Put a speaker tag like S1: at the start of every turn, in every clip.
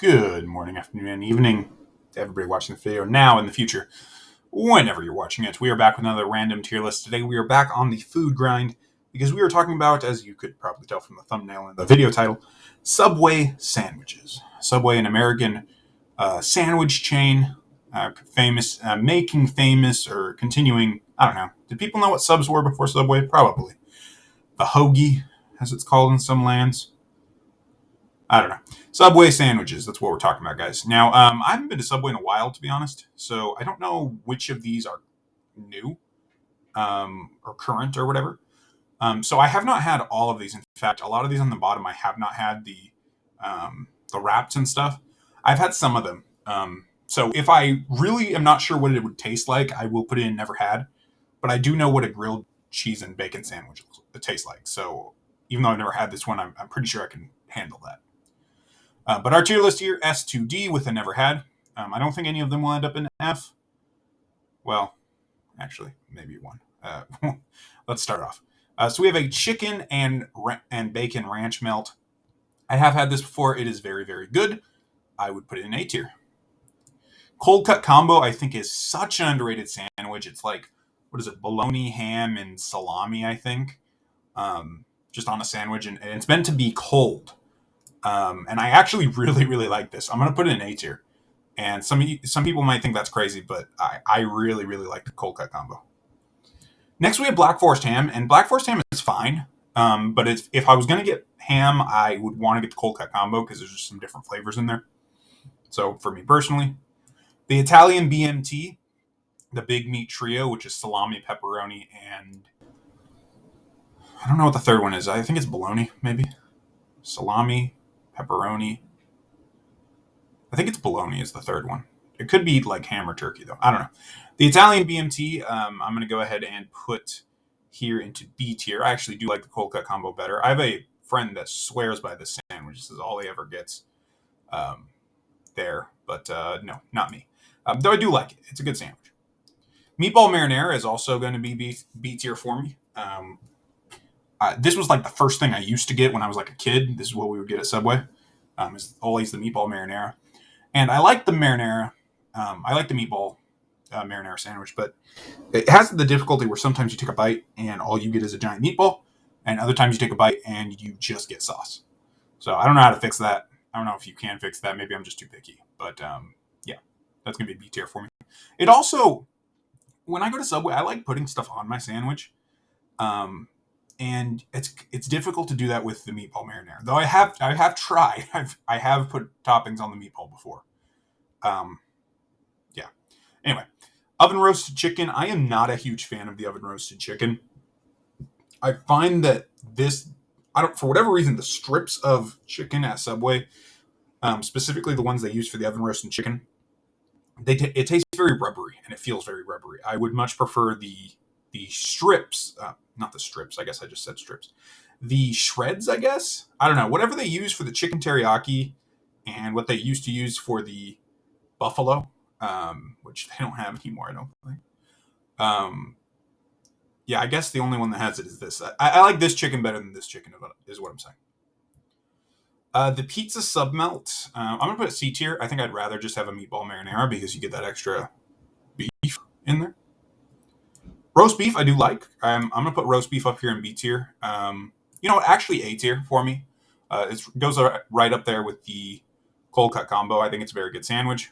S1: Good morning, afternoon, and evening to everybody watching this video now in the future, whenever you're watching it. We are back with another random tier list. Today we are back on the food grind because we are talking about, as you could probably tell from the thumbnail and the video title, Subway sandwiches. Subway, an American sandwich chain, making famous or continuing, I don't know. Did people know what subs were before Subway? Probably. The hoagie, as it's called in some lands. I don't know. Subway sandwiches. That's what we're talking about, guys. Now, I haven't been to Subway in a while, to be honest. So I don't know which of these are new or current or whatever. So I have not had all of these. In fact, a lot of these on the bottom, I have not had the wraps and stuff. I've had some of them. So if I really am not sure what it would taste like, I will put it in never had. But I do know what a grilled cheese and bacon sandwich tastes like. So even though I've never had this one, I'm pretty sure I can handle that. But our tier list here, S to D with a never had. I don't think any of them will end up in F. Well, actually, maybe one. Let's start off. So we have a chicken and bacon ranch melt. I have had this before. It is very, very good. I would put it in A tier. Cold cut combo, I think, is such an underrated sandwich. It's like, what is it, bologna, ham, and salami, I think. Just on a sandwich, and it's meant to be cold. And I actually really, really like this. I'm going to put it in A tier. And some people might think that's crazy, but I really, really like the cold cut combo. Next, we have Black Forest ham. And Black Forest ham is fine. But if I was going to get ham, I would want to get the cold cut combo because there's just some different flavors in there. So for me personally, the Italian BMT, the Big Meat Trio, which is salami, pepperoni, and I don't know what the third one is. I think it's bologna, maybe. Salami, pepperoni. I think it's bologna is the third one. It could be like ham or turkey, though. I don't know. The Italian BMT, I'm going to go ahead and put here into B tier. I actually do like the cold cut combo better. I have a friend that swears by this sandwich. This is all he ever gets there. But no, not me. Though I do like it. It's a good sandwich. Meatball marinara is also going to be B tier for me. This was like the first thing I used to get when I was like a kid. This is what we would get at Subway. Is always the meatball marinara. And I like the marinara. I like the meatball marinara sandwich, but it has the difficulty where sometimes you take a bite and all you get is a giant meatball, and other times you take a bite and you just get sauce. So I don't know how to fix that. I don't know if you can fix that. Maybe I'm just too picky. But yeah, that's going to be B tier for me. It also, when I go to Subway, I like putting stuff on my sandwich. And it's difficult to do that with the meatball marinara. Though I have tried. I have put toppings on the meatball before. Yeah. Anyway, oven roasted chicken. I am not a huge fan of the oven roasted chicken. I find that for whatever reason, the strips of chicken at Subway, specifically the ones they use for the oven roasted chicken, it tastes very rubbery and it feels very rubbery. I would much prefer the strips, not the strips. I guess I just said strips. The shreds, I guess. I don't know. Whatever they use for the chicken teriyaki and what they used to use for the buffalo, which they don't have anymore, I don't think. Yeah, I guess the only one that has it is this. I like this chicken better than this chicken, is what I'm saying. The pizza sub melt. I'm going to put it C tier. I think I'd rather just have a meatball marinara because you get that extra beef in there. Roast beef, I do like. I'm going to put roast beef up here in B tier. Actually A tier for me. It goes right up there with the cold cut combo. I think it's a very good sandwich.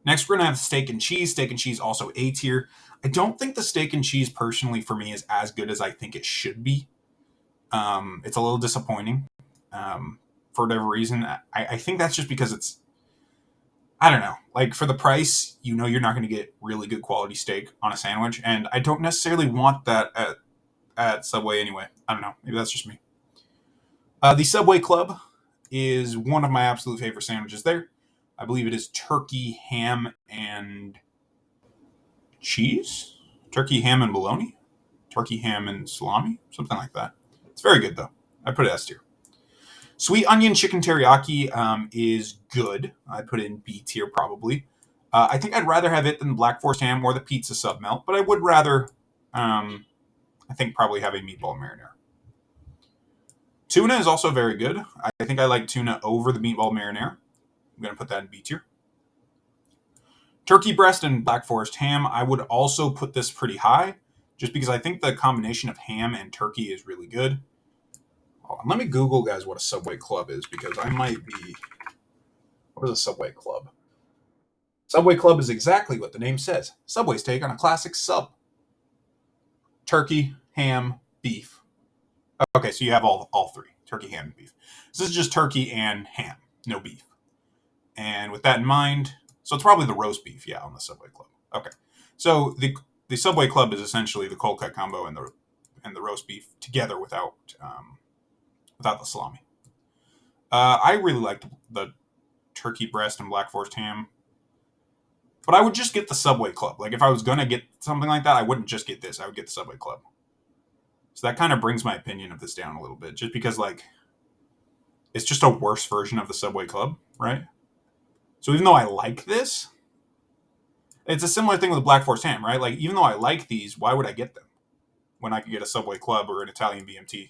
S1: Next, we're going to have steak and cheese. Steak and cheese also A tier. I don't think the steak and cheese, personally, for me, is as good as I think it should be. It's a little disappointing for whatever reason. I think that's just because it's, I don't know. Like, for the price, you're not going to get really good quality steak on a sandwich. And I don't necessarily want that at Subway anyway. I don't know. Maybe that's just me. The Subway Club is one of my absolute favorite sandwiches there. I believe it is turkey, ham, and cheese? Turkey, ham, and bologna? Turkey, ham, and salami? Something like that. It's very good, though. I put it S tier. Sweet onion chicken teriyaki is good. I put it in B tier probably. I think I'd rather have it than the Black Forest ham or the pizza sub melt, but I would rather, I think, probably have a meatball marinara. Tuna is also very good. I think I like tuna over the meatball marinara. I'm going to put that in B tier. Turkey breast and Black Forest ham, I would also put this pretty high, just because I think the combination of ham and turkey is really good. Hold on, let me Google, guys, what a Subway Club is, because I might be... What is a Subway Club? Subway Club is exactly what the name says. Subway's take on a classic sub. Turkey, ham, beef. Okay, so you have all three. Turkey, ham, and beef. So this is just turkey and ham, no beef. And with that in mind, so it's probably the roast beef, yeah, on the Subway Club. Okay. So the Subway Club is essentially the cold cut combo and the roast beef together without the salami. I really liked the turkey breast and Black Forest ham. But I would just get the Subway Club. Like, if I was going to get something like that, I wouldn't just get this. I would get the Subway Club. So that kind of brings my opinion of this down a little bit. Just because, like, it's just a worse version of the Subway Club, right? So even though I like this, it's a similar thing with the Black Forest ham, right? Like, even though I like these, why would I get them when I could get a Subway Club or an Italian BMT?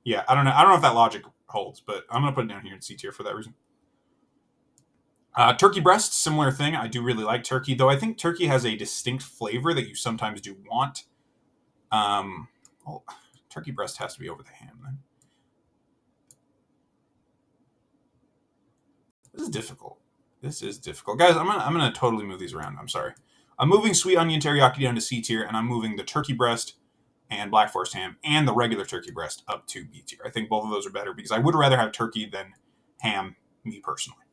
S1: Yeah, I don't know. I don't know if that logic holds, but I'm going to put it down here in C tier for that reason. Turkey breast, similar thing. I do really like turkey, though I think turkey has a distinct flavor that you sometimes do want. Well, turkey breast has to be over the ham, then. This is difficult. Guys. I'm gonna totally move these around. I'm sorry. I'm moving sweet onion teriyaki down to C tier, and I'm moving the turkey breast and Black Forest ham and the regular turkey breast up to B tier. I think both of those are better because I would rather have turkey than ham, me personally.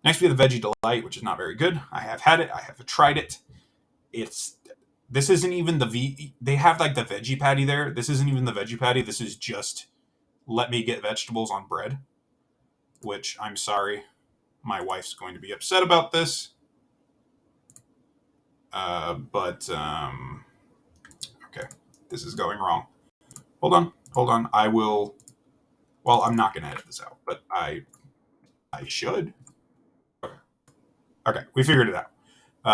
S1: Next, we have the Veggie Delight, which is not very good. I have had it. I have tried it. This isn't even they have like the veggie patty there. This isn't even the veggie patty. This is just let me get vegetables on bread, which I'm sorry. My wife's going to be upset about this. But okay, this is going wrong. Hold on. I will. Well, I'm not going to edit this out, but I should. Okay, we figured it out.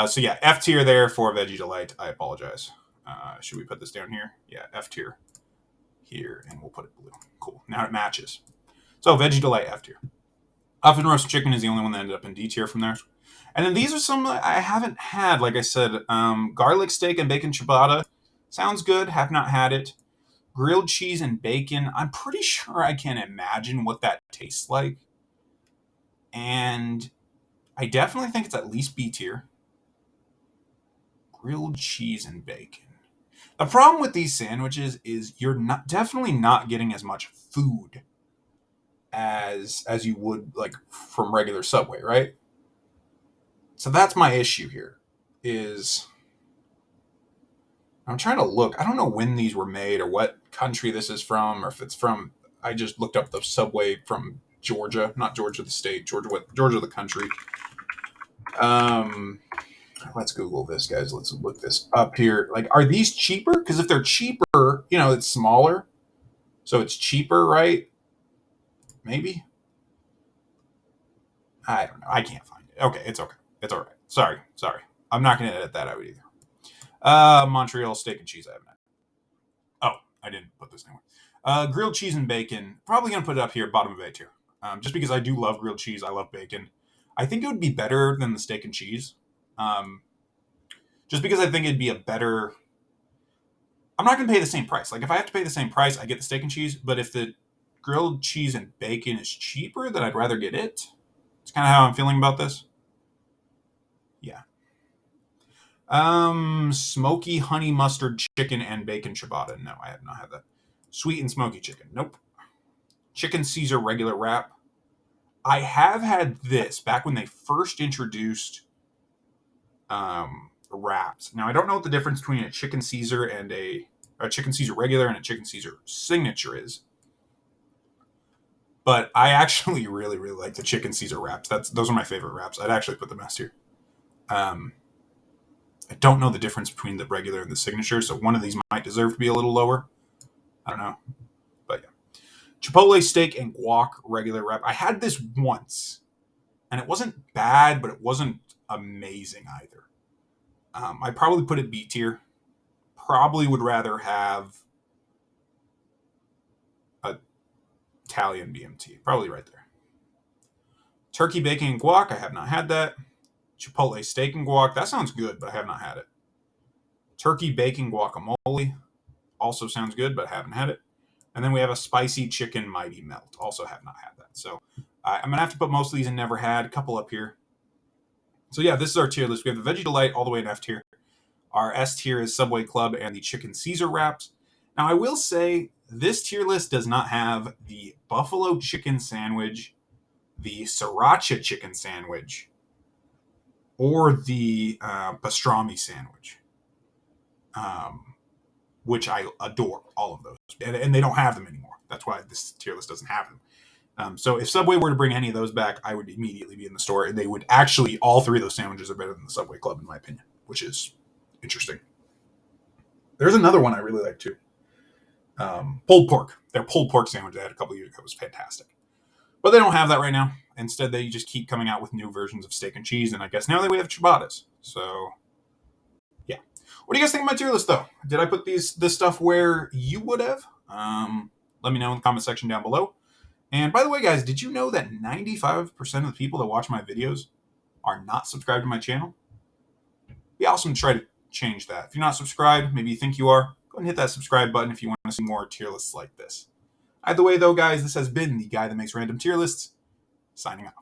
S1: So yeah, F tier there for Veggie Delight. I apologize. Should we put this down here? Yeah, F tier here, and we'll put it blue. Cool. Now it matches. So Veggie Delight F tier. Oven roast chicken is the only one that ended up in D tier from there. And then these are some I haven't had. Like I said, garlic steak and bacon ciabatta sounds good. Have not had it. Grilled cheese and bacon. I'm pretty sure I can imagine what that tastes like. And I definitely think it's at least B tier. Grilled cheese and bacon. The problem with these sandwiches is you're definitely not getting as much food as you would like from regular Subway, right? So that's my issue here. Is I'm trying to look. I don't know when these were made or what country this is from, or if it's from. I just looked up the Subway from Georgia, not Georgia the state, Georgia the country. Let's Google this, guys. Let's look this up here. Like, are these cheaper? Because if they're cheaper, it's smaller, so it's cheaper, right? Maybe. I don't know. I can't find it. Okay, it's okay. It's all right. Sorry. I'm not going to edit that out either. Montreal steak and cheese. I haven't had. Oh, I didn't put this anywhere. Grilled cheese and bacon. Probably going to put it up here, bottom of A tier. Just because I do love grilled cheese. I love bacon. I think it would be better than the steak and cheese. Just because I think it'd be a better... I'm not going to pay the same price. Like, if I have to pay the same price, I get the steak and cheese. But if the grilled cheese and bacon is cheaper, then I'd rather get it. It's kind of how I'm feeling about this. Yeah. Smoky honey mustard chicken and bacon ciabatta. No, I have not had that. Sweet and smoky chicken. Nope. Chicken Caesar regular wrap. I have had this back when they first introduced wraps. Now, I don't know what the difference between a chicken Caesar and a chicken Caesar regular and a chicken Caesar signature is. But I actually really, really like the chicken Caesar wraps. Those are my favorite wraps. I'd actually put them S tier. I don't know the difference between the regular and the signature, so one of these might deserve to be a little lower. I don't know. But yeah. Chipotle steak and guac regular wrap. I had this once, and it wasn't bad, but it wasn't amazing either. I probably put it B tier. Probably would rather have Italian BMT. Probably right there. Turkey bacon and guac. I have not had that. Chipotle steak and guac. That sounds good, but I have not had it. Turkey bacon guacamole. Also sounds good, but I haven't had it. And then we have a spicy chicken mighty melt. Also have not had that. So I'm going to have to put most of these in never had. A couple up here. So yeah, this is our tier list. We have the Veggie Delight all the way in F tier. Our S tier is Subway Club and the Chicken Caesar wraps. Now I will say this tier list does not have the buffalo chicken sandwich, the sriracha chicken sandwich, or the pastrami sandwich, which I adore, all of those. And they don't have them anymore. That's why this tier list doesn't have them. So if Subway were to bring any of those back, I would immediately be in the store. And they would actually, all three of those sandwiches are better than the Subway Club, in my opinion, which is interesting. There's another one I really like, too. Pulled pork. Their pulled pork sandwich they had a couple years ago was fantastic. But they don't have that right now. Instead, they just keep coming out with new versions of steak and cheese, and I guess now they have ciabattas. So, yeah. What do you guys think of my tier list, though? Did I put this stuff where you would have? Let me know in the comment section down below. And by the way, guys, did you know that 95% of the people that watch my videos are not subscribed to my channel? It'd be awesome to try to change that. If you're not subscribed, maybe you think you are, go ahead and hit that subscribe button if you want to see more tier lists like this. Either way, though, guys, this has been the guy that makes random tier lists, signing off.